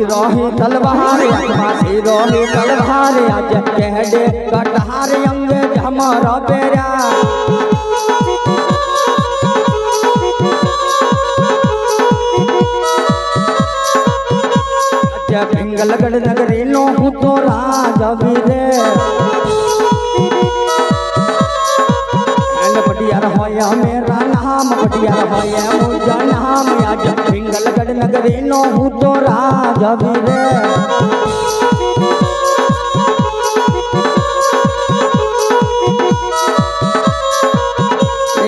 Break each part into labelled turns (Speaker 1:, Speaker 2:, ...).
Speaker 1: रोही तलवार आसमासी रोही तलवार आज कहडे कटहार अंगे हमारा पेरा पिंगलगढ़ नगरी नो हूँ तो राजा वीरे पटियार होया मेरा नाम पटियार होया मुझा नाम आज पिंगलगढ़ नगरी नो हूँ तो राजा वीरे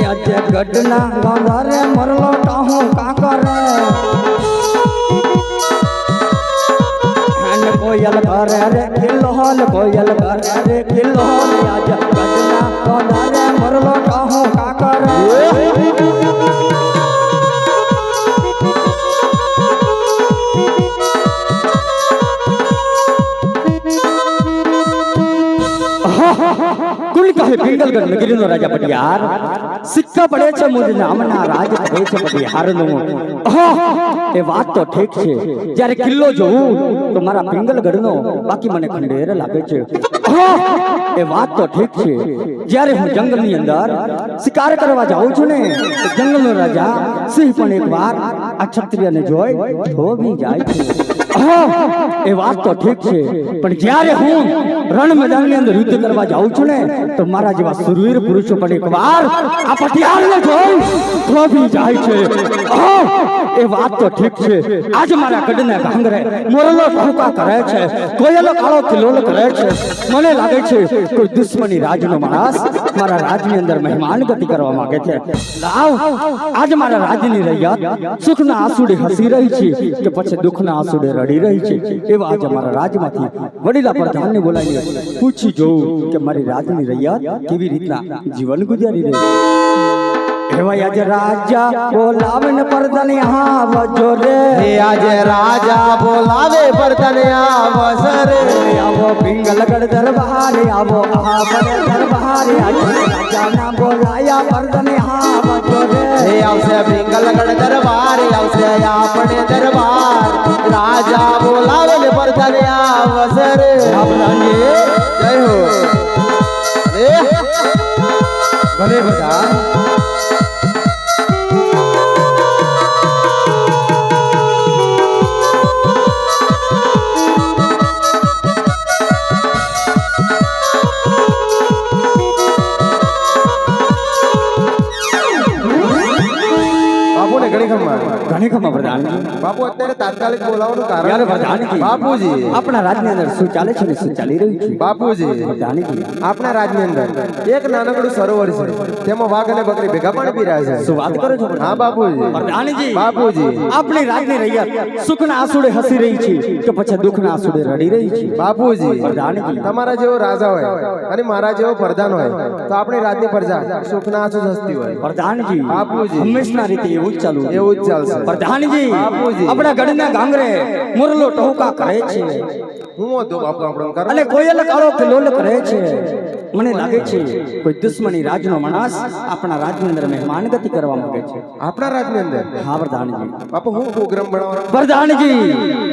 Speaker 1: आज गढ़ना गांधारे मरलो टाहू का करे कोयल घर रे किलोल कोयल घर रे किलोल आज गजना कोदारे मरलो कहूँ का कर कुल कहे पिंगलगढ़ नगरी नो राजा पटियार सिक्का पड़े छे मुझ नामना राज करे छे पटियार नो ए बात तो ठीक छे જ્યારે કિલ્લો જોઉં તો મારા પિંગલગઢ નો બાકી મને ખંડેર લાગે છે એ વાત તો ઠીક છે જ્યારે હું જંગલ ની અંદર શિકાર કરવા જાઉં છું ને તો જંગલ નો રાજા સિંહ પણ એકવાર આ ક્ષત્રિયને જોઈ થોભી જાય છે એ વાત તો ઠીક છે પણ જ્યારે હું રણ મેદાન ની અંદર યુદ્ધ કરવા જાઉં છું ને તો મારા જેવા સુરવીર પુરુષો પણ એકવાર આ પટિયારને જોઈ થોભી જાય છે એ વાત તો ઠીક છે આજ મારા ગઢને ઘાંગરે મોરલો ટહુકા કરે છે કોયલો કાળો કિલોલ કરે છે મને લાગે છે કોઈ દુશ્મની રાજનો માણસ મારા રાજની અંદર મહેમાન ગતિ કરવા માંગે છે લાવ આજ મારા રાજની રૈયત સુખના આંસુડે હસી રહી છે કે પછી દુઃખના આંસુડે રડી રહી છે એવા આજ મારા રાજમાંથી વડીલા પ્રધાનને બોલાવીને પૂછી જોઉં કે મારી રાજની રૈયત કેવી રીતના જીવન ગુજારી રહી છે आज राजा बोलावे न परदन आवजो रे आज राजा बोलावे परदन आवसर आवो पिंगलगढ़ दरबार आवो आपने दरबार आज राजा ना बोलाया परदन आवजो रे आवसे पिंगलगढ़ दरबार आवसे आपने दरबार राजा बोलावे न परदन आवसर आपने जय हो भले बता ઘણી ખમા પ્રધાન બાપુ અત્યારે તાત્કાલિક બોલાવવાનું કારણ યાર પ્રધાનજી બાપુજી આપણા રાજની અંદર શું ચાલે છે ને શું ચાલી રહ્યું છે બાપુજી પ્રધાનજી આપણા રાજની અંદર એક નાનકડું સરોવર છે તેમાં વાઘ અને બકરી ભેગા પાણી પી રહ્યા છે શું વાત કરો છો હા બાપુજી પ્રધાનજી બાપુજી આપણી રાજની રૈયત સુખના આંસુડે હસી રહી છે કે પછી દુઃખના આંસુડે રડી રહી છે બાપુજી પ્રધાનજી તમારા જેવો રાજા હોય અને મારા જેવો પ્રધાન હોય તો આપણી રાજની પ્રજા સુખના આંસુ હસતી હોય પ્રધાનજી બાપુજી હંમેશા રીતે એવું જ ચાલુ એવું જ ચાલશે પ્રધાનજી આપણા ગઢના ગાંગરે મુરલો ટહુકા કરે છે હું તો બાપુ આપણો કરે અને કોયલ કાળો કિલોલ કરે છે મને લાગે છે કોઈ દુશ્મની રાજનો માણસ આપણા રાજની અંદર મહેમાન ગતિ કરવા માંગે છે આપણા રાજની અંદર હા પ્રધાનજી બાપુ હું પ્રોગ્રામ બનાવવાનો પ્રધાનજી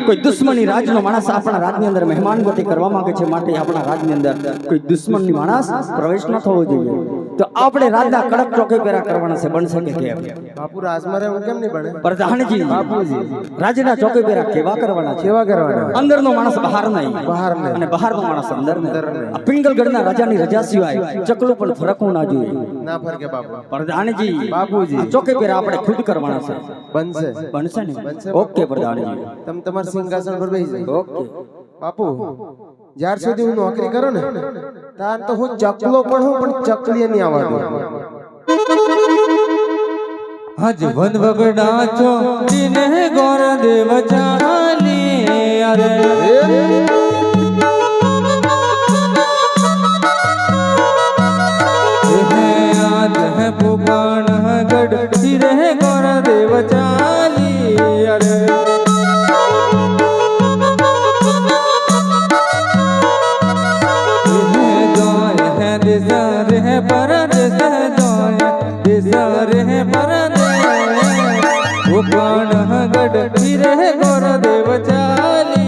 Speaker 1: કોઈ દુશ્મની રાજનો માણસ આપણા રાજની અંદર મહેમાન ગતિ કરવા માંગે છે માટે આપણા રાજની અંદર કોઈ દુશ્મનની માણસ પ્રવેશ ન થવો જોઈએ તો આપણે રાજના કડક ચોકે પેરા કરવાના છે બનશે કે કેમ બાપુ રાજમારે હું કેમ નહીં બને પ્રધાનજી બાપુજી રાજના ચોકે પેરા કેવા કરવાના અંદરનો માણસ બહાર નહીં અને બહારનો માણસ અંદર નહીં આ પિંગલગઢના રાજાની રજા સિવાય ચકલો પણ ફરકવું ના જોઈએ ના ફરકે બાપુ પ્રધાનજી બાપુજી ચોકે પેરા આપણે ખુદ કરવાના છે બનશે ને ઓકે પ્રધાનજી તમે તમારા સિંહાસન પર બેસી જાઓ ઓકે બાપુ જ્યાર સુધી હું નોકરી કરું ને તાર તો હું ચકલો પણ હું પણ ચકલી નહીં આવવા દઉં
Speaker 2: હજ વન વગડા છો દિને ગોર દેવ ચાલી અરે આજ હે પુકાણ ગઢ દિને ગોર દેવ ચાલી અરે गढ़ फिरे गोर देव चाली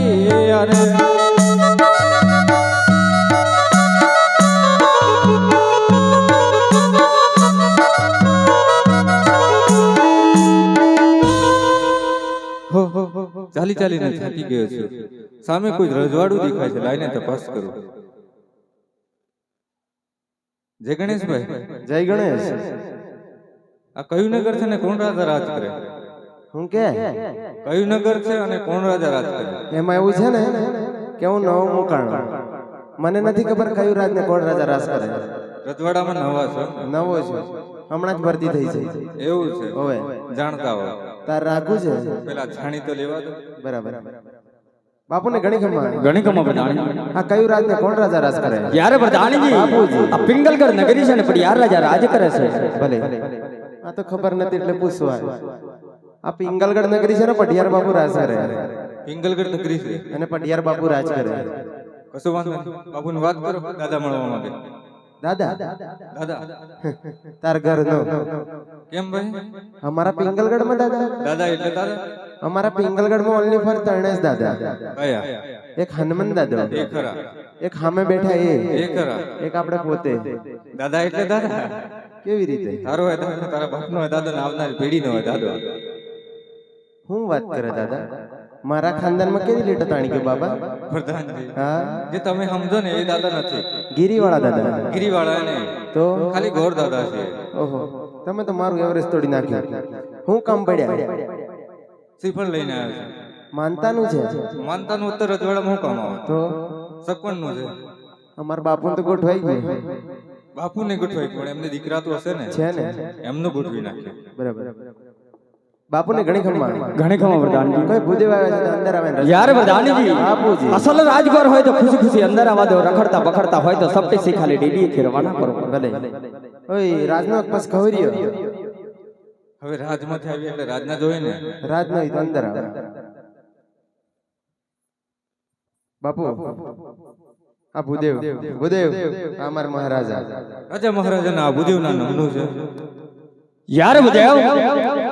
Speaker 2: ચાલી ચાલીને થાકી ગયો છું. સામે કોઈ રજવાડું દેખાય છે, લાઈને તપાસ કરું. જય ગણેશભાઈ.
Speaker 3: જય ગણેશ.
Speaker 2: આ કયું નગર છે ને કોણ રાજા રાજ કરે?
Speaker 3: હું કે
Speaker 2: કયું નગર છે અને કોણ રાજા રાજ કરે?
Speaker 3: એમાં એવું છે ને કે હું નવો મુકાણો, મને નથી ખબર કયું રાજ ને કોણ રાજા રાજ કરે.
Speaker 2: રજવાડામાં નવા છો?
Speaker 3: નવો છું, હમણાં જ ભરતી થઈ છે.
Speaker 2: એવું છે?
Speaker 3: હવે
Speaker 2: જાણતા હો
Speaker 3: તાર રાખવું છે.
Speaker 2: પેલા જાણી તો લેવા દો.
Speaker 3: બરાબર. બાપુને ઘણી ખમા.
Speaker 1: ઘણી કમા પ્રધાન.
Speaker 3: આ કયું રાજ ને કોણ રાજા રાજ કરે?
Speaker 1: યારે પ્રધાનજી
Speaker 3: બાપુજી.
Speaker 1: આ પિંગલગઢ નગરી છે ને પણ યાર રાજા રાજ કરે છે.
Speaker 3: ભલે, આ તો ખબર નથી એટલે પૂછવા. આ પિંગલગઢ નગરી છે ને પઢિયાર બાપુ રાજ કરે,
Speaker 2: પિંગલગઢ નગરી છે
Speaker 3: અને પઢિયાર બાપુ રાજ કરે.
Speaker 2: કશું વાંધો નહીં. બાપુને વાત કરો, દાદા મળવા માંગે.
Speaker 3: દાદા
Speaker 2: દાદા
Speaker 3: તાર ઘર નો
Speaker 2: કેમ ભાઈ?
Speaker 3: અમારા પિંગલગઢ માં દાદા,
Speaker 2: દાદા એટલે દાદા
Speaker 3: અમારા પિંગલગઢ માં ઓનલી ફોર ત્રણેજ દાદા.
Speaker 2: કયા?
Speaker 3: એક હનુમાન દાદા,
Speaker 2: એ ખરા.
Speaker 3: એક સામે બેઠા
Speaker 2: એ ખરા.
Speaker 3: એક આપણે પોતે.
Speaker 2: દાદા એટલે દાદા.
Speaker 3: કેવી રીતે?
Speaker 2: તારો હોય દાદો, તારા બાપનો હોય દાદો, ને આવનારી પેઢીનો હોય દાદો.
Speaker 3: હું વાત કરે દાદા? મારા ખાનદાનમાં કેવી લીટો તાણી ગયો બાબા?
Speaker 2: પ્રધાનજી,
Speaker 3: હા,
Speaker 2: જે તમે સમજો ને એ દાદા નથી.
Speaker 3: ગીરીવાળા દાદા.
Speaker 2: ગિરિવાળા ને
Speaker 3: તો
Speaker 2: ખાલી ગોર દાદા છે.
Speaker 3: ઓહો, તમે તો મારું એવરેજ તોડી નાખ્યું. હું કામ પડ્યા?
Speaker 2: શ્રીફળ લઈને આવ્યો છે.
Speaker 3: માનતાનું છે
Speaker 2: માનતાનું ઉત્તર રજવાડામાં હું કામ આવે?
Speaker 3: તો
Speaker 2: સકવણનું છે.
Speaker 3: અમારા બાપુ તો ગોઠવાઈ ગયું
Speaker 2: બાપુને ગોઠવાય પણ એમને દીકરા તો હશે ને,
Speaker 3: છે ને.
Speaker 2: એમનું ગોઠવી નાખ્યું.
Speaker 3: બરાબર. બાપુને ઘણી ખમા.
Speaker 1: ઘણી કમા પ્રધાનજી.
Speaker 3: કોઈ ભૂદેવ આવે છે તો અંદર આવે ને.
Speaker 1: યાર પ્રધાનજી
Speaker 3: બાપુજી.
Speaker 1: અસલ રાજગોર હોય તો ખુશી ખુશી અંદર આવવા દો, રખડતા બખડતા હોય તો સપટી સી ખાલી ડીડી થી રવાના કરો.
Speaker 3: ભલે. ઓય રાજનો બસ ખવર્યો.
Speaker 2: હવે રાજમાંથી આવી એટલે રાજના જોઈ ને.
Speaker 3: રાજ નહીં તો અંદર આવે. બાપુ આ ભૂદેવ, ભૂદેવ આ અમારા મહારાજા.
Speaker 2: રાજા મહારાજાના આ ભૂદેવના નામનું છે.
Speaker 1: યાર બુદેવ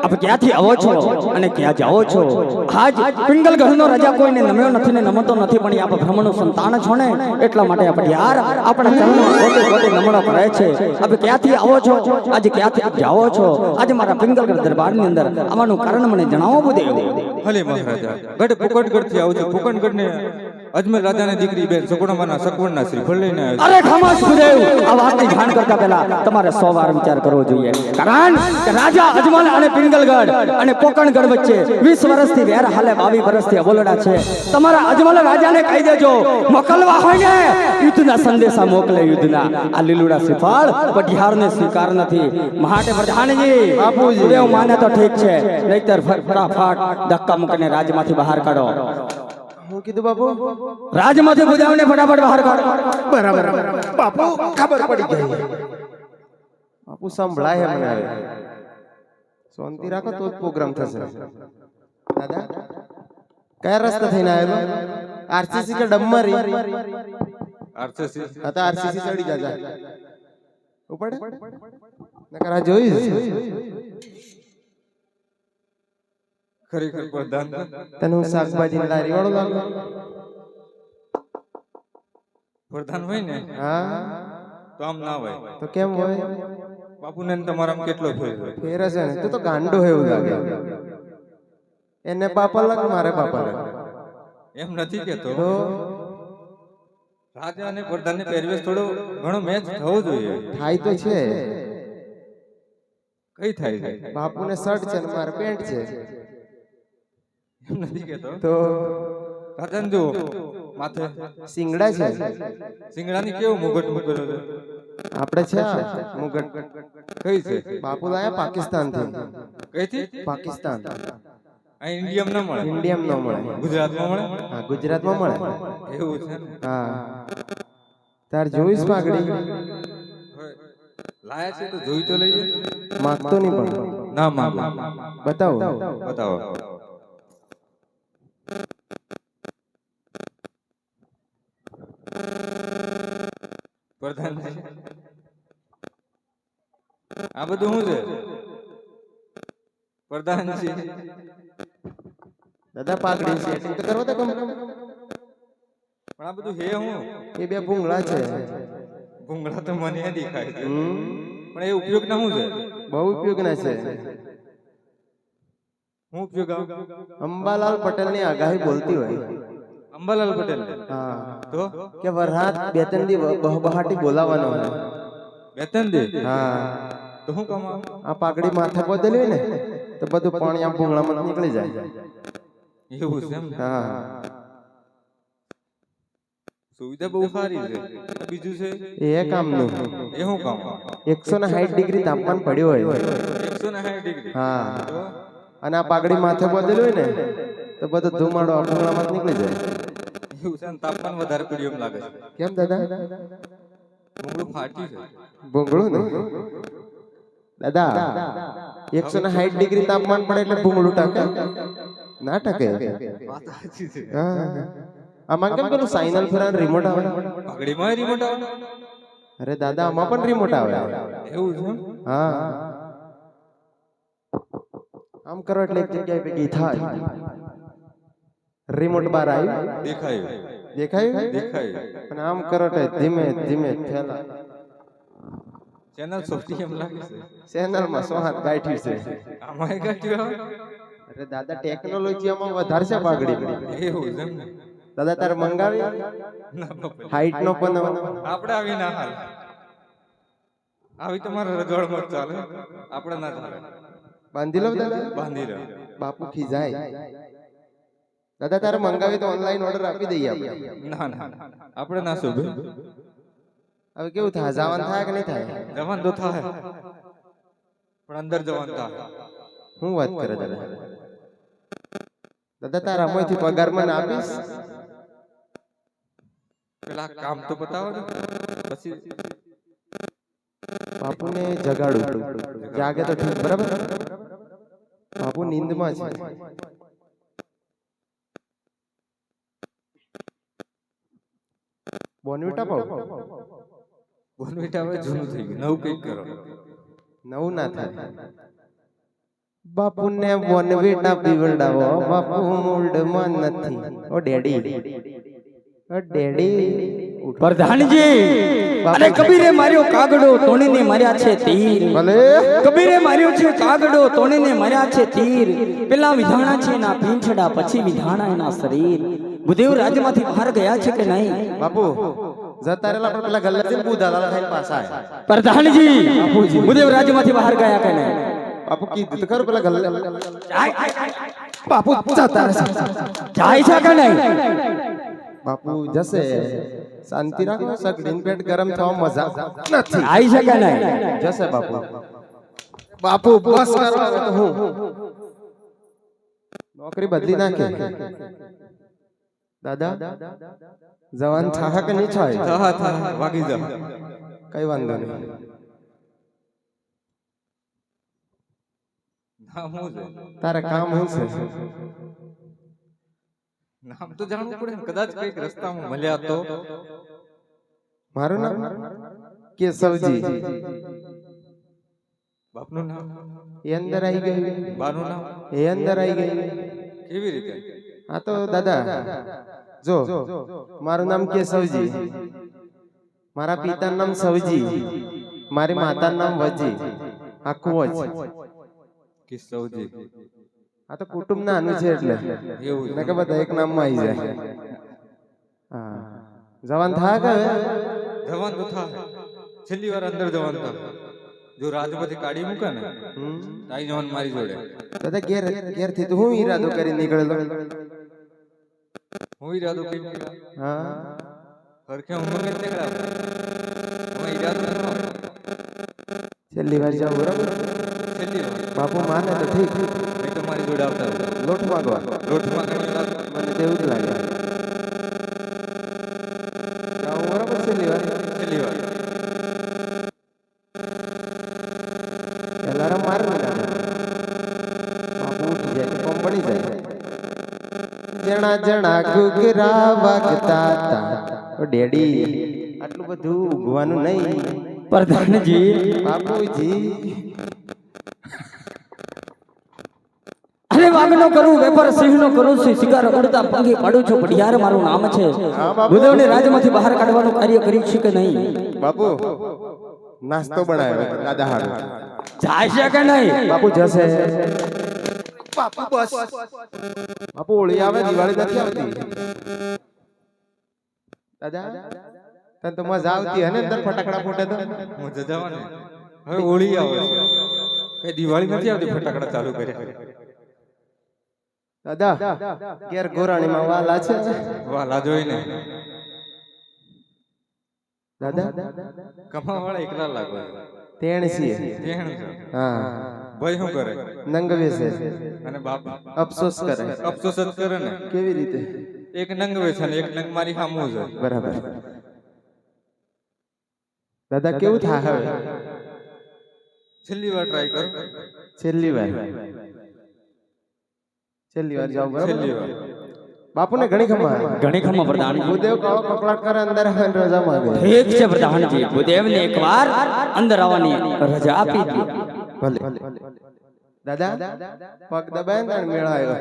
Speaker 1: આપ ક્યાંથી આવો છો અને ક્યાં જાઓ છો? આજ પિંગલગઢનો રાજા કોઈને નમ્યો નથી ને નમતો નથી, પણ આપ બ્રહ્મનું સંતાન છો ને એટલા માટે આપણે યાર આપણા ચરણમાં પોતે પોતે નમણો કરે છે. આપ ક્યાંથી આવો છો, આજે ક્યાંથી જાઓ છો? આજે મારા પિંગલગઢ દરબારની અંદર આવવાનું કારણ મને જણાવો બુદેવ.
Speaker 2: ભલે મહારાજા. ગઢ પુકણગઢ થી આવું છું. પુકણગઢ ને અજમેર રાજાની દીકરી બેન સગુણામાના સગવડના શ્રીફળ લઈને આવ્યો.
Speaker 1: અરે ખામોશ બુદેવ, આ વાતની જાણ કરતા પહેલા તમારે 100 વાર વિચાર કરવો જોઈએ. કારણ કે રાજા અજમલ અને પિંગલગઢ અને પોકણગઢ વચ્ચે 20 વર્ષથી વેર હાલે, 22 વર્ષથી અબોલડા છે. તમારા અજમલ રાજાને કહી દેજો મોકલવા હોય ને યુદ્ધના સંદેશા મોકલે. યુદ્ધના આ લીલુડા શ્રીફળ પઢિયારને સ્વીકાર નથી. માટે પ્રધાનજી બુદેવ માને તો ઠીક છે, નહીતર ફટાફટ ધક્કા મૂકીને રાજમાંથી બહાર કાઢો.
Speaker 3: હું કીધું બાપુ?
Speaker 1: રાજમાંથી બુદેવને ફટાફટ બહાર કાઢો.
Speaker 3: બરાબર બાપુ, ખબર પડી ગઈ. બાપુ સંભળાય મને હવે. શાંતિ રાખો તો જ પ્રોગ્રામ થશે. દાદા કયા રસ્તા થઈને આવ્યો? આરસીસી કે ડમરી?
Speaker 2: આરસીસી.
Speaker 3: હા તો આરસીસી ચડી જાજા. ઉપડે નકર આ જોઈશ.
Speaker 2: ખરેખર પ્રધાન
Speaker 3: તને હું શાકભાજી ની લારી વાળો લાગુ?
Speaker 2: પ્રધાન હોય ને
Speaker 3: હા
Speaker 2: તો આમ ના હોય.
Speaker 3: તો કેમ હોય?
Speaker 2: બાપુને ને તમારામાં કેટલો ફેર હોય?
Speaker 3: ફેર છે ને. તું તો ગાંડો હોય એવું લાગે. એને બાપા લાગ, મારે બાપા લાગ.
Speaker 2: એમ નથી કેતો.
Speaker 3: તો
Speaker 2: રાજા અને પ્રધાન ને પહેરવેશ થોડો ઘણો મેચ થવો જોઈએ.
Speaker 3: થાય તો છે.
Speaker 2: કઈ થાય છે?
Speaker 3: બાપુને શર્ટ છે ને મારે પેન્ટ છે.
Speaker 2: એમ નથી કેતો.
Speaker 3: તો
Speaker 2: રાજાને જુઓ, માથે
Speaker 3: સિંગડા છે.
Speaker 2: સિંગડાની કેવું મુગટ મૂકેલો છે.
Speaker 3: આપણે છે આ મુગટ.
Speaker 2: કઈ છે?
Speaker 3: બાપુ લાયા પાકિસ્તાન થી.
Speaker 2: કઈથી?
Speaker 3: પાકિસ્તાન.
Speaker 2: આ ઇન્ડિયમ ના મળે.
Speaker 3: ઇન્ડિયમ ન મળે.
Speaker 2: ગુજરાતમાં મળે.
Speaker 3: હા ગુજરાતમાં મળે.
Speaker 2: એવું છે ને?
Speaker 3: હા તાર જોઈશ પાઘડી?
Speaker 2: લાયા છે તો જોઈ તો લઈએ.
Speaker 3: માગતો નહીં પણ.
Speaker 2: ના માંગો.
Speaker 3: બતાવો.
Speaker 2: બતાવો. પ્રધાનજી આ બધું શું છે? પ્રધાનજી
Speaker 3: દાદા પાઘડી સેટિંગ તો કરવા દે.
Speaker 2: પણ આ બધું હે હું
Speaker 3: એ બે ભૂંગળા છે.
Speaker 2: ભૂંગળા તો મને દેખાય છે
Speaker 3: હમ,
Speaker 2: પણ એ ઉપયોગ ના શું છે
Speaker 3: બહુ ઉપયોગના છે.
Speaker 2: હું ઉપયોગ આવે?
Speaker 3: અંબાલાલ પટેલ ની આગાહી બોલતી હોય.
Speaker 2: અંબાલાલ પટેલ
Speaker 3: હા,
Speaker 2: તો
Speaker 3: કે વરરાત બે ત્રણ દી બહબહાટી બોલાવાનો હોય.
Speaker 2: વેતન દે
Speaker 3: હા,
Speaker 2: તો શું કામ આવે?
Speaker 3: આ પાઘડી માથે બદલી હોય ને તો બધું પાણી આમ ભૂંગળામાં નીકળી જાય.
Speaker 2: એવું છે એમ?
Speaker 3: હા,
Speaker 2: સુવિધા બહુ સારી છે. બીજું છે
Speaker 3: એ કામનું.
Speaker 2: એ શું કામ?
Speaker 3: 160 ડિગ્રી તાપમાન પડ્યું હોય.
Speaker 2: 160 ડિગ્રી.
Speaker 3: હા, અને આ પાઘડી માથે બદલી હોય ને તો બધો ધુમાડો આ ભૂંગળામાં નીકળી જાય.
Speaker 2: એવું છે ને? તાપમાન વધારે પડ્યું એમ લાગે છે.
Speaker 3: કેમ દાદા?
Speaker 2: ભૂંગળું ફાટ્યું છે.
Speaker 3: ભૂંગળું ને દાદા, 160 ડિગ્રી તાપમાન પડે એટલે ભૂંગળું ટકે ના ટકે.
Speaker 2: વાત સાચી છે.
Speaker 3: હા, આમાં કેમ પેલું સાઇનલ ફેરાન રિમોટ આવે?
Speaker 2: પાઘડીમાં રિમોટ આવે?
Speaker 3: અરે દાદા, આમાં પણ રિમોટ આવે.
Speaker 2: એવું છે એમ?
Speaker 3: હા, આમ કરો એટલે એક જગ્યાએ ભેગી થાય. રિમોટ બાર આવ્યું,
Speaker 2: દેખાયું
Speaker 3: દેખાયું?
Speaker 2: દેખાયું.
Speaker 3: અને આમ કરો એટલે ધીમે ધીમે ફેલા.
Speaker 2: ચેનલ સોફ્ટી એમ લાગે છે.
Speaker 3: ચેનલ માં 100 હાથ ગાંઠી છે.
Speaker 2: આમાં એ કાઢ્યું આવે?
Speaker 3: અરે દાદા, ટેકનોલોજી આમાં વધારે છે પાઘડી.
Speaker 2: એવું છે એમ ને?
Speaker 3: દાદા તારે મંગાવી
Speaker 2: ના બાપા.
Speaker 3: હાઈટ નો પણ
Speaker 2: આપણે આવી ના હાલ. આવી તમારે રજવાડમાં જ ચાલે, આપણે ના ચાલે.
Speaker 3: બાંધી લો દાદા.
Speaker 2: બાંધી રહ્યો.
Speaker 3: બાપુ ખીજાય. દાદા તારે મંગાવી તો ઓનલાઈન ઓર્ડર આપી દઈએ આપણે.
Speaker 2: ના ના આપણે ના શોભે.
Speaker 3: હવે કેવું થાય, જવાન થાય કે નહીં થાય?
Speaker 2: જવાન તો થાય, પણ અંદર જવાન થાય.
Speaker 3: હું વાત કરે દાદા? દાદા તારા અમોયથી પગાર મને આપીશ?
Speaker 2: પેલા કામ તો બતાવો ને, પછી
Speaker 3: બાપુને જગાડું. જાગે તો ઠીક, બરાબર? બાપુ નીંદમાં છે. બોનવીટા પાવ.
Speaker 2: બોનવીટા હવે જૂનું થઈ ગયું, નવું કંઈક કરો.
Speaker 3: નવું ના થાય. બાપુને બોનવીટા પીવડાવો. બાપુ મૂડમાં નથી. ઓ ડેડી, ઓ ડેડી.
Speaker 1: પ્રધાનજી, અરે કબીરે માર્યો કાગડો, તોણીને માર્યા છે તીર.
Speaker 3: ભલે
Speaker 1: કબીરે માર્યો છે કાગડો, તોણીને માર્યા છે તીર. પેલા વિધાણા છે એના પીંછડા, પછી વિધાણા એના શરીર. ભૂદેવ રાજમાંથી બહાર ગયા છે કે નહીં?
Speaker 3: બાપુ જતા રહેલા પણ પેલા ગલ્લાથી બુધાલાલ ખાઈને પાછા આયા.
Speaker 1: પ્રધાનજી, ભૂદેવ રાજમાંથી બહાર ગયા કે નહીં?
Speaker 3: બાપુ કીધું તો ખરું પેલા ગલ્લા.
Speaker 1: બાપુ જતા રહેશે. જાય છે કે નહીં?
Speaker 3: બાપુ જશે. શાંતિ રાખો. સગડીન પેટ ગરમ થવા મજા નથી.
Speaker 1: આવી છે કે નહીં?
Speaker 3: જશે બાપુ. બાપુ બસ કરો હવે તો હું નોકરી બદલી નાખે. દાદા જવાન થાહા કે નહીં થાય?
Speaker 2: થા થા વાગી જા.
Speaker 3: કઈ વાંધો નહીં.
Speaker 2: નામ શું છે?
Speaker 3: તારે કામ શું છે?
Speaker 2: નામ તો જાણવું પડે ને, કદાચ કઈક રસ્તામાં મળ્યા તો.
Speaker 3: મારું નામ કેશવજી.
Speaker 2: બાપનું નામ?
Speaker 3: એ અંદર આવી ગઈ.
Speaker 2: બાનું નામ?
Speaker 3: એ અંદર આવી ગઈ.
Speaker 2: કેવી રીતે?
Speaker 3: હા તો દાદા જો, મારું નામ કેશવજી, મારા પિતાનું નામ સવજી, મારી માતાનું નામ વજી. આખું જ
Speaker 2: કિસ્સોજી.
Speaker 3: આ તો કુટુંબ નાનું છે એટલે
Speaker 2: એવું
Speaker 3: ને કે બધા એક નામમાં આવી જાય. હા, જવાન થાય કે હવે?
Speaker 2: જવાન તો થાય. છેલ્લી વાર અંદર જવાન થાય. જો રાજમાંથી કાઢી મૂકે ને તાઈ જવાન મારી જોડે.
Speaker 3: દાદા ઘેર થી તો હું ઈરાદો કરી નીકળેલો.
Speaker 2: હું ઈરાદો કરી
Speaker 3: હા,
Speaker 2: હરખે હું મગજ નીકળ્યા. હું ઈરાદો નતો.
Speaker 3: છેલ્લી વાર જાવ, બરાબર?
Speaker 2: છેલ્લી વાર.
Speaker 3: બાપુ માને તો ઠીક,
Speaker 2: નહીં તો મારી જોડે આવતા રહો.
Speaker 3: લોટ માંગવા.
Speaker 2: લોટમાં ઘણી વાત.
Speaker 3: મને તો એવું જ લાગે. જાવ, બરાબર? છેલ્લી વાર.
Speaker 2: છેલ્લી વાર.
Speaker 3: અલાર્મ મારે ને દાદા. બાપુ ઉઠી જાય તો પંપ બની જાય. જણા જણા ઘૂઘરા વાગતા હતા. ઓ ડેડી, આટલું બધું ઊંઘવાનું નહીં.
Speaker 1: પ્રધાનજી,
Speaker 3: બાપુજી
Speaker 1: અરે વાગનો કરું વેપાર સિંહનો કરું છું શિકાર ઉડતા પંખી પાડું છું પડિયાર મારું નામ છે ભૂદેવને રાજમાંથી બહાર કાઢવાનું કાર્ય કર્યું છે કે નહીં
Speaker 3: બાપુ નાસ્તો બનાવ્યો દાદા હારું
Speaker 1: જાય છે કે નહીં
Speaker 3: બાપુ જશે બાપુ બસ બાપુ હોળી આવે દિવાળી નથી આવતી દાદા તને તો મજા આવતી હે ને અંદર ફટાકડા ફૂટે તો
Speaker 2: મજા જવાની હવે હોળી આવે છે કઈ દિવાળી નથી આવતી ફટાકડા ચાલુ કર્યા
Speaker 3: દાદા ઘેર ગોરાણીમાં વાલા છે
Speaker 2: વાલા જોઈને
Speaker 3: દાદા
Speaker 2: કમાવાળા એકલા લાગે
Speaker 3: તેણસી
Speaker 2: તેણ છે
Speaker 3: હા
Speaker 2: ભાઈ શું કરે
Speaker 3: નંગવે છે
Speaker 2: અને બાપ
Speaker 3: અફસોસ કરે
Speaker 2: અફસોસ જ કરે ને
Speaker 3: કેવી રીતે
Speaker 2: એક નંગ વેચે ને એક નંગ મારી સામું છે
Speaker 3: બરાબર દાદા કેવું થાય હવે
Speaker 2: છેલ્લી વાર ટ્રાય કરો
Speaker 3: છેલ્લી વાર જાવ
Speaker 2: છેલ્લી
Speaker 3: બરાબર
Speaker 2: વાર
Speaker 3: બાપુને ઘણી ખમા
Speaker 1: પ્રધાન
Speaker 3: ભૂદેવ કાળો કકળાટ કરે અંદર આવે ને રજા માંગે
Speaker 1: ઠીક છે પ્રધાનજી ભૂદેવને એકવાર અંદર આવવાની રજા આપી દી
Speaker 3: ભલે દાદા પગ દબાય ને મેળા આવ્યો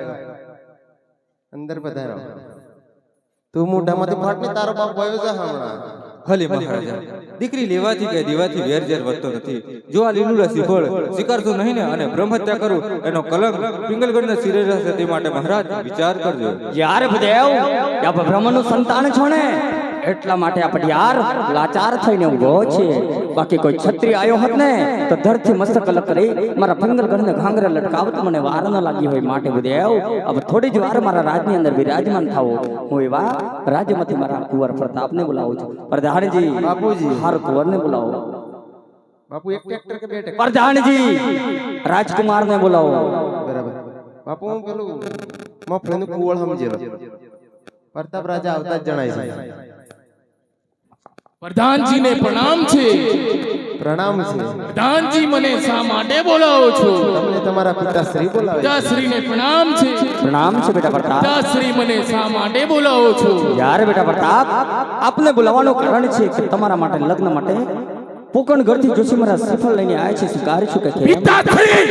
Speaker 3: અંદર પધારો તું મોઢામાંથી ફાટ ને તારો બાપ વયો છે હમણાં
Speaker 2: ભલે મહારાજા દીકરી લેવાથી કે દેવાથી વેર ઝેર વધતો નથી જો આ લીલુડા શ્રીફળ સ્વીકારતો નહીં ને અને બ્રહ્મહત્યા કરું એનો કલંક પિંગલગઢના શિરે રહેશે તે માટે મહારાજ વિચાર કરજો
Speaker 1: યાર ભૂદેવ આ બ્રહ્મનું સંતાન છો ને એટલા માટે આ પટિયાર લાચાર થઈને ઊભો છે બાકી કોઈ છત્રી આયો હોત ને તો ધરથી મસ્તક અલગ કરી મારા પિંગલગઢને ઘાંગરે લટકાવત મને વાર ન લાગી હોય માટે ભૂદેવ હવે થોડી જ વાર મારા રાજની અંદર બિરાજમાન થાવો હું એવા રાજ્યમાંથી મારા કુંવર પ્રતાપને બોલાવું છું પ્રધાનજી
Speaker 3: બાપુજી
Speaker 1: હાર કુંવરને બોલાવો
Speaker 3: બાપુ એક ટ્રેક્ટર કે બે ટ્રેક્ટર
Speaker 1: પ્રધાનજી રાજકુમારને બોલાવો
Speaker 3: બરાબર બાપુ હું પેલું મફળીનું કુવળ સમજેલો પ્રતાપ રાજા આવતા જ જણાય છે
Speaker 4: પ્રધાનજીને પ્રણામ છે
Speaker 3: પ્રણામ છે
Speaker 4: પ્રધાનજી મને શા માટે બોલાવો છો
Speaker 3: તમને તમારા પિતાશ્રી બોલાવે છે.
Speaker 4: પિતાશ્રીને પ્રણામ છે
Speaker 1: પ્રણામ છે બેટા પ્રતાપ
Speaker 4: પિતાશ્રી મને શા માટે બોલાવો છો
Speaker 1: યાર બેટા પ્રતાપ આપને બોલાવવાનું કારણ છે કે તમારા માટે લગ્ન માટે પોકણ ઘરથી જોશી મારા શ્રીફળ લઈને આવ્યા છે સ્વીકાર છું કે કેમ?
Speaker 4: પિતાશ્રી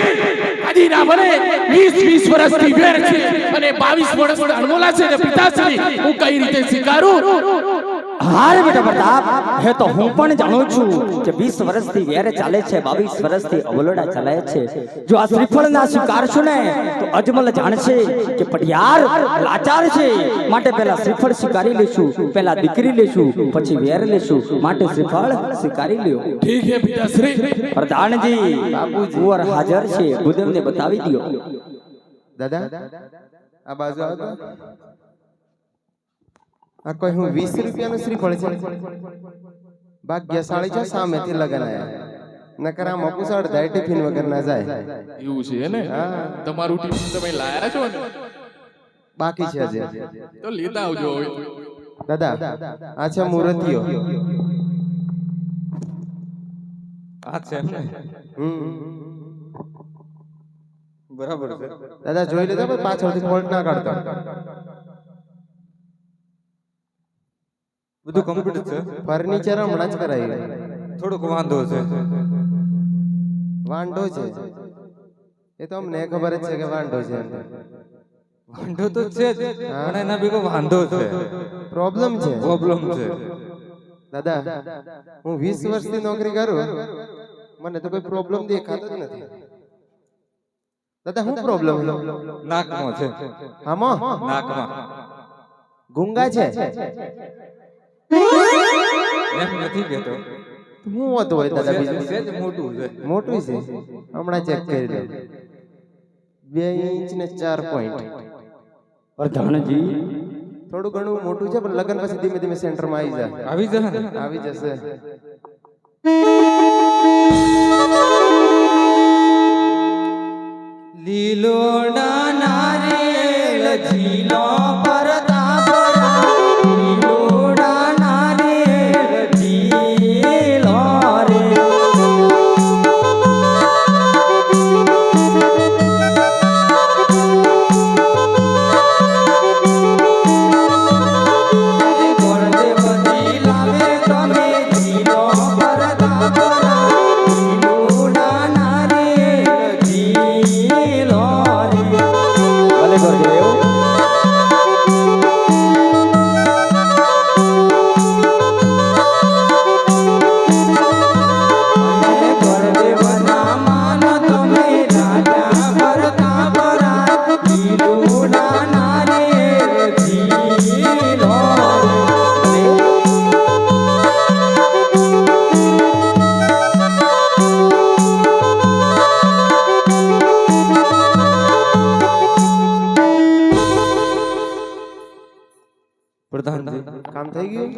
Speaker 4: આજી ના મને 20 વર્ષથી વેર છે અને 22 વર્ષના અણમોલા છે ને પિતાશ્રી હું કઈ રીતે સ્વીકારું
Speaker 1: હારે બેટા પ્રતાપ હે તો હું પણ જાણું છું કે 20 વર્ષથી વેર ચાલે છે 22 વર્ષથી અવલોડા ચાલે છે જો આ શ્રીફળ ના સ્વીકારશો ને તો અજમલ જાણશે કે પટિયાર લાચાર છે માટે પહેલા શ્રીફળ સ્વીકારી લેશું પહેલા દીકરી લેશું પછી વેર લેશું માટે શ્રીફળ સ્વીકારી લ્યો
Speaker 4: ઠીક હે પિતાશ્રી
Speaker 1: પ્રધાનજી કુંવર હાજર છે ભૂદેવને બતાવી દો
Speaker 3: દાદા આ બાજુ આવો તો. આ કોઈ હું 20 રૂપિયાનું શ્રીફળ છે ભાગ્યશાળી છો સામેથી લગન આયા નકર આ મપુસ અડધા ટિફિન વગર ના જાય
Speaker 4: એવું છે ને
Speaker 3: હા
Speaker 4: તમારું ટિફિન તમે લાયા છો ને
Speaker 3: બાકી છે હજી
Speaker 4: તો લેતા આવજો હવે
Speaker 3: દાદા આ છે મૂર્તિઓ
Speaker 2: આ છે એમ ને બરાબર છે
Speaker 3: દાદા જોઈ લેતા પણ પાછળથી ફોલ્ટ ના કાઢતા
Speaker 2: બધું કમ્પ્લીટ છે
Speaker 3: ફર્નિચર હમણાં જ કરાયું
Speaker 2: થોડોક વાંધો છે
Speaker 3: વાંઢો છે એ તો અમને ખબર જ છે કે વાંઢો છે
Speaker 2: વાંધો તો છે જ પણ એના ભેગો વાંધો છે
Speaker 3: પ્રોબ્લેમ છે
Speaker 2: પ્રોબ્લેમ છે
Speaker 3: દાદા હું 20 વર્ષથી નોકરી કરું મને તો કોઈ પ્રોબ્લેમ દેખાતો જ નથી દાદા હું પ્રોબ્લેમ
Speaker 2: નાકમાં છે
Speaker 3: આમાં
Speaker 2: નાકમાં
Speaker 3: ગુંગા છે
Speaker 2: એમ નથી કેતો
Speaker 3: હું હોતું હોય દાદા બીજું
Speaker 2: સેજ મોટું છે
Speaker 3: મોટું છે હમણાં ચેક કરી લો 2 ઇંચ ને 4 પોઈન્ટ
Speaker 1: પ્રધાનજી
Speaker 3: થોડું ઘણું મોટું છે પણ લગન પછી ધીમે ધીમે સેન્ટરમાં
Speaker 2: આવી જશે ને
Speaker 3: આવી જશે
Speaker 1: લીલોડા નારિયેળ ઝીલો પરતાપ લીલોડા નારિયેળ ઝીલો રે ગોરદે બધી લાવે તમે ઝીલો પરતાપ લીલોડા નારિયેળ ઝીલો રે
Speaker 3: થઈ ગયું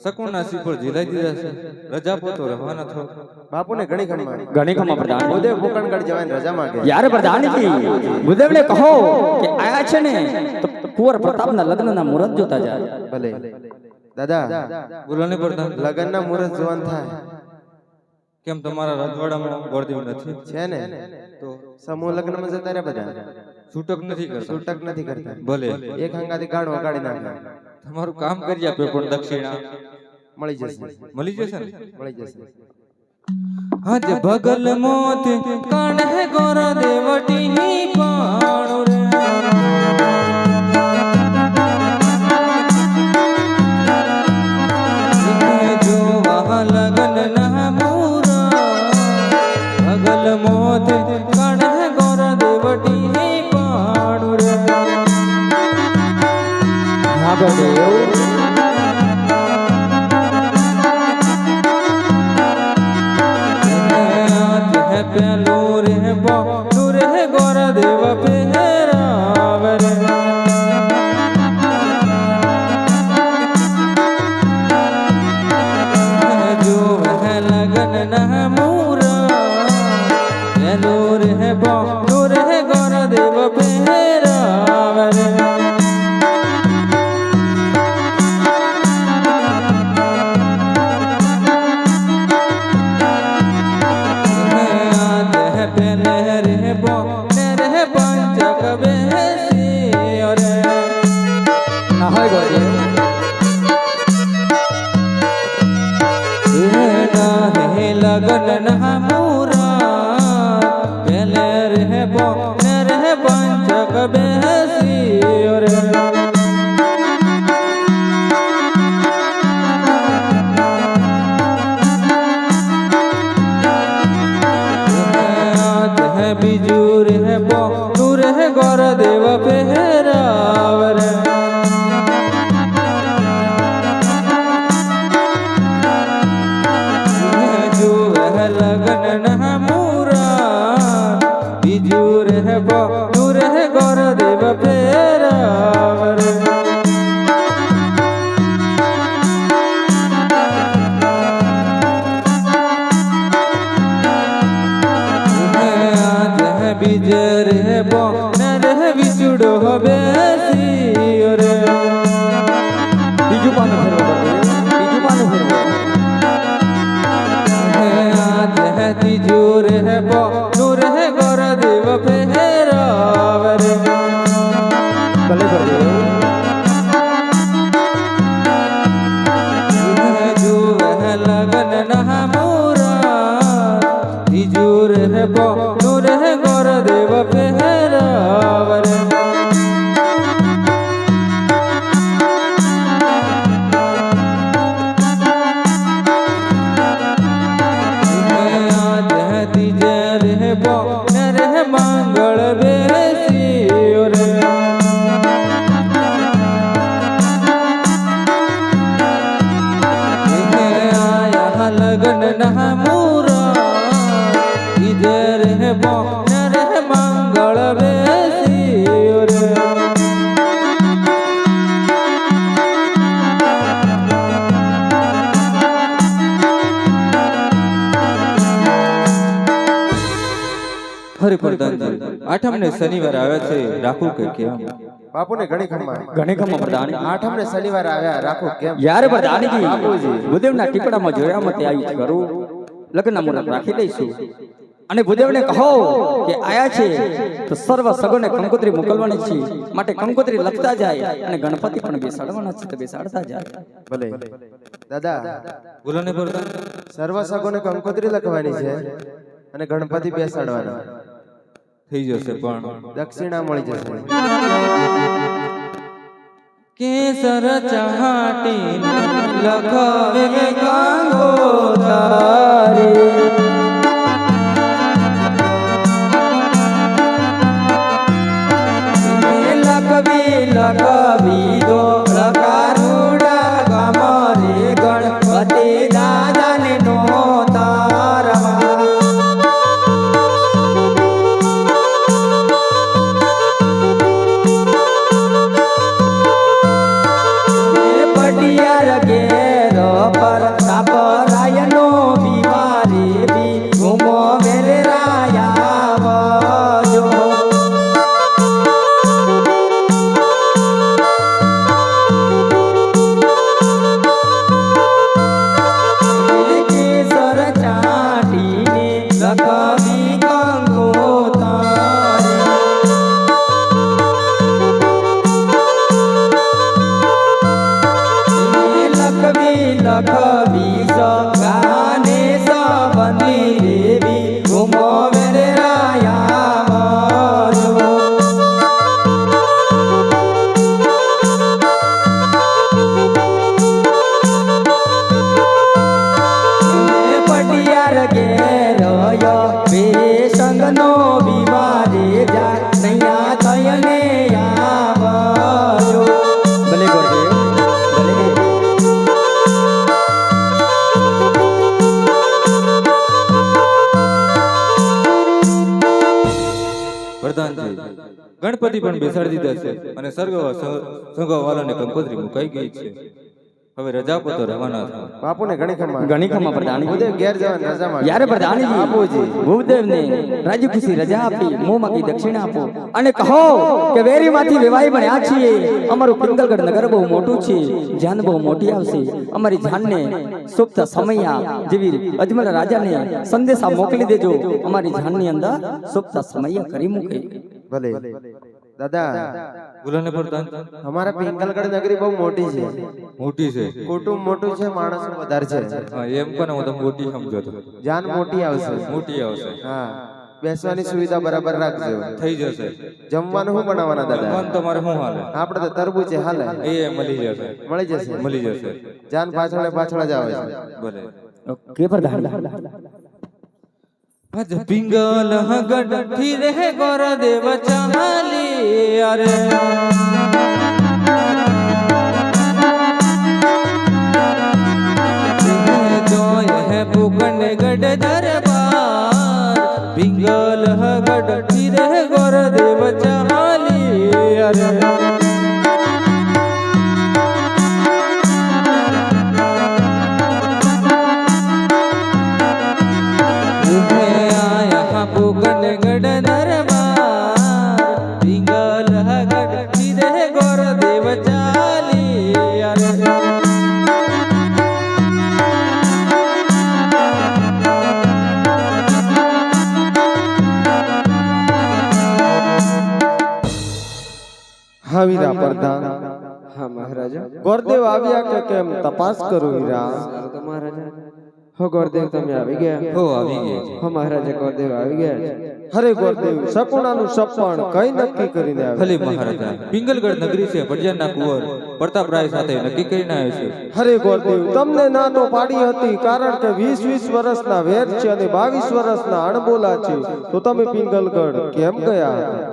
Speaker 2: શકુના શ્રીફળ ઝીલાઈ દીધા છે રજા પોતો રવાના થો
Speaker 3: બાપુને ઘણી ખણમાં
Speaker 1: ઘણી ખમા પ્રધાન
Speaker 3: ભૂદેવ કોકણગઢ જવાની રજા માંગે
Speaker 1: યાર પ્રધાનજી ભૂદેવને કહો કે આયા છે ને તો કુંવર પ્રતાપના લગ્નના મુહૂર્ત જોતા જાય.
Speaker 3: ભલે દાદા
Speaker 2: બોલો ને પ્રધાન
Speaker 3: લગ્નના મુહૂર્ત જોવાનું થાય
Speaker 2: કેમ તમારા રજવાડામાં ગોળદેવ નથી
Speaker 3: છે ને
Speaker 2: તો
Speaker 3: સમૂહ લગ્નમાં જતા રહ્યા બધા
Speaker 2: છૂટક નથી કરતા
Speaker 3: છૂટક નથી કરતા
Speaker 2: ભલે
Speaker 3: એક હંગાથી ગાણો કાઢી નાખે
Speaker 2: તમારું કામ કરી આપે પણ દક્ષિણા
Speaker 3: મળી જશે
Speaker 2: મળી જશે ને
Speaker 3: મળી જશે
Speaker 2: હજ ભગલ મોત કણ ગોર દેવટી પાણો રે જો વહ લગન ના મૂરા ભગલ મોત કણ ગોર દેવટી પાણો રે
Speaker 1: હા ભૂદેવ
Speaker 2: પેલો રે બોલો રે ગોર દેવ પહેરાવ રે જો વહ લગન ના મૂરા પેલો રે બોલો રે ગોર દેવ પહેરાવ રે
Speaker 1: ના હોય ગોરી
Speaker 2: લગન ના મૂરા પેલે રે બોલે રે પંચક બેસી રે બીજું રે બોલું રે ગોર દેવ પહેરાવ રે લગન ના મૂરા બીજું રે બોલું રે ગોર દેવ પહેરાવ રે બીજ રે બોને રે વિચુડો બેસી રે
Speaker 1: બીજું પાનું ફેરવો ગોરી બીજું પાનું ફેરવો
Speaker 2: ત્રીજું રે બોલું રે ગોર દેવ પહેરાવ રે
Speaker 1: ભલે ભલે
Speaker 2: લગન ના મૂરા ત્રીજું રે બોલું રે ગોર દેવ પહેરાવ રે ત્રીજે રે બોલે રે મંગળ બેસી રે આયા લગન ના મૂરા ત્રીજે રે બોલે રે મંગળ બેસી રે હરિ પ્રધાનજી આઠમ ને શનિવાર આવે છે રાખું કે કેમ
Speaker 3: બાપુને ઘણી ખણમાં
Speaker 1: ઘણી ખમા પ્રધાન
Speaker 3: આઠમ ને શનિવાર આવ્યા રાખો કેમ
Speaker 1: યાર પ્રધાનજી ભૂદેવના ટીપડામાં જોયા મતે આવી કરું લગ્નના મુહૂર્ત રાખી દઈશું અને ભૂદેવને કહો કે આયા છે તો સર્વ સગોને કંકોત્રી મોકલવાની છે માટે કંકોત્રી લખતા જાય અને ગણપતિ પણ બેસાડવાના છે તો બેસાડતા જાય.
Speaker 3: ભલે દાદા
Speaker 2: બોલો ને પ્રધાન
Speaker 3: સર્વ સગોને કંકોત્રી લખવાની છે અને ગણપતિ બેસાડવાના
Speaker 2: થઈ જશે પણ
Speaker 3: દક્ષિણા મળી જશે
Speaker 2: કેસર ચાટી લખાવે કંગોતારી
Speaker 1: લખવી દો લકારુડા ગમરે ગણપતિ દાદાને નો તારવા પટિયા પર રાયનો બીમારી બી ઘૂમો વેલે રાયાવજો કેસર ચાટીને લખવી કંકોતારે લખવી સગાને સંબંધી દેવી ઘૂમો વેરે રાયાવજો પટિયાર ઘેરયો બે સંગનો બીમારે જા નૈયા થયને આવજો ભલે ગોડે ભલે
Speaker 2: પ્રધાનજી ગણપતિ પણ બેસાડી દીધા છે અને સંગવાલાને કંકોત્રી મુકાઈ ગઈ છે હવે રજા પર તો રહેવાના છે
Speaker 3: બાપુને ઘણી
Speaker 1: ખમા પ્રધાની
Speaker 3: ભૂદેવ ઘેર જવાની રજામાં
Speaker 1: યારે પ્રધાનજી આપોજી ભૂદેવને રાજી ખુશી રજા આપી મોંમાં કી દક્ષિણા આપો અને કહો કે વેરીમાંથી વેવાઈ બન્યા છીએ અમારું પિંગલગઢ નગર બહુ મોટું છે જાન બહુ મોટી આવશે અમારી જાનને સુપ્ત સમયા જેવી અજમલ રાજાને સંદેશા મોકલી દેજો અમારી જાનની અંદર સુપ્ત સમયા કરી મૂકે
Speaker 3: ભલે દાદા
Speaker 2: બોલો ને પ્રધાન
Speaker 3: અમારા પિંગલગઢ નગરી બહુ મોટી છે
Speaker 2: મોટી છે
Speaker 3: કુટુંબ મોટું છે માણસો વધારે છે
Speaker 2: હા એમ પણ હું તો મોટી સમજો તો
Speaker 3: જાન મોટી આવશે
Speaker 2: મોટી આવશે
Speaker 3: હા બેસવાની સુવિધા બરાબર રાખજો
Speaker 2: થઈ જશે
Speaker 3: જમવાનું શું બનાવવાના દાદા
Speaker 2: મન તમારે શું હાલે
Speaker 3: આપણે તો તરબૂચ હાલે
Speaker 2: એ મળી જશે
Speaker 3: મળી જશે જાન પાછળ પાછળ જ આવે છે
Speaker 2: ભલે
Speaker 1: કે પ્રધાન
Speaker 2: ભજ પિંગલ હગડ થી રહે ગોર દેવ ચાલી અરે જોય હે પુગન ગડ દરબાર પિંગલ હગડ થી રહે ગોર દેવ ચાલી અરે પુગન ગડ દરબાર પિંગલ હગડ થી ગોર દેવ ચાલી અરે
Speaker 3: હા વીરા પ્રધાન
Speaker 5: હા મહારાજા
Speaker 3: ગોરદેવ આવ્યા કે કેમ તપાસ કરું વીરા
Speaker 5: તો મહારાજા હો ગોરદેવ તમે આવી ગયા
Speaker 2: હો આવી ગઈ
Speaker 5: હો મહારાજા ગોરદેવ આવી ગયા છે
Speaker 3: હરે ગોરદેવ સપનાનું સપણ કઈ નક્કી કરીને આવ્યા
Speaker 2: ભલે મહારાજા પિંગલગઢ નગરી છે ભડિયાના કુંવર પ્રતાપરાય સાથે નક્કી કરીને આવ્યો છે
Speaker 3: હરે ગોરદેવ તમને ના તો પાડી હતી કારણ કે 20-20 વર્ષના વેર છે અને 22 વર્ષના અણબોલા છે તો તમે પિંગલગઢ કેમ ગયા હતા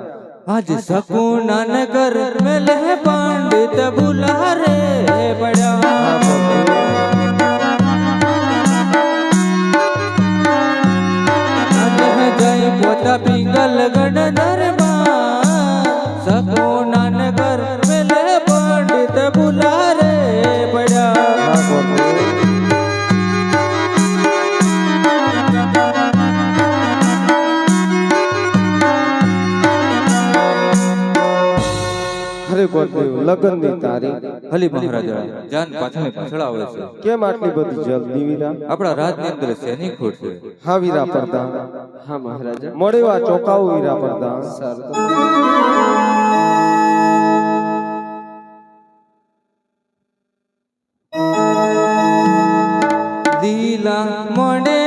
Speaker 2: આજ સકુના નગર મેં લહ પંડિત બુલા રે પડ્યા જય પોતા પિંગલગઢ દરબાર સકુના નગર મેં લહ પંડિત બુલા રે પડ્યા
Speaker 3: હરે ગોરદેવ લગ્નની તારીખ
Speaker 2: હલી મહારાજા જાન પાછળ પાછળ આવે છે
Speaker 3: કેમ આટલી બધી જલ્દી વીરા
Speaker 2: આપણા રાજની અંદર સૈનિક ખોટ છે
Speaker 3: હા વીરા પ્રધાન
Speaker 5: હા મહારાજા
Speaker 3: મળેવા ચોકાઓ વીરા પ્રધાન
Speaker 5: સારું તો
Speaker 2: લીલા મોડે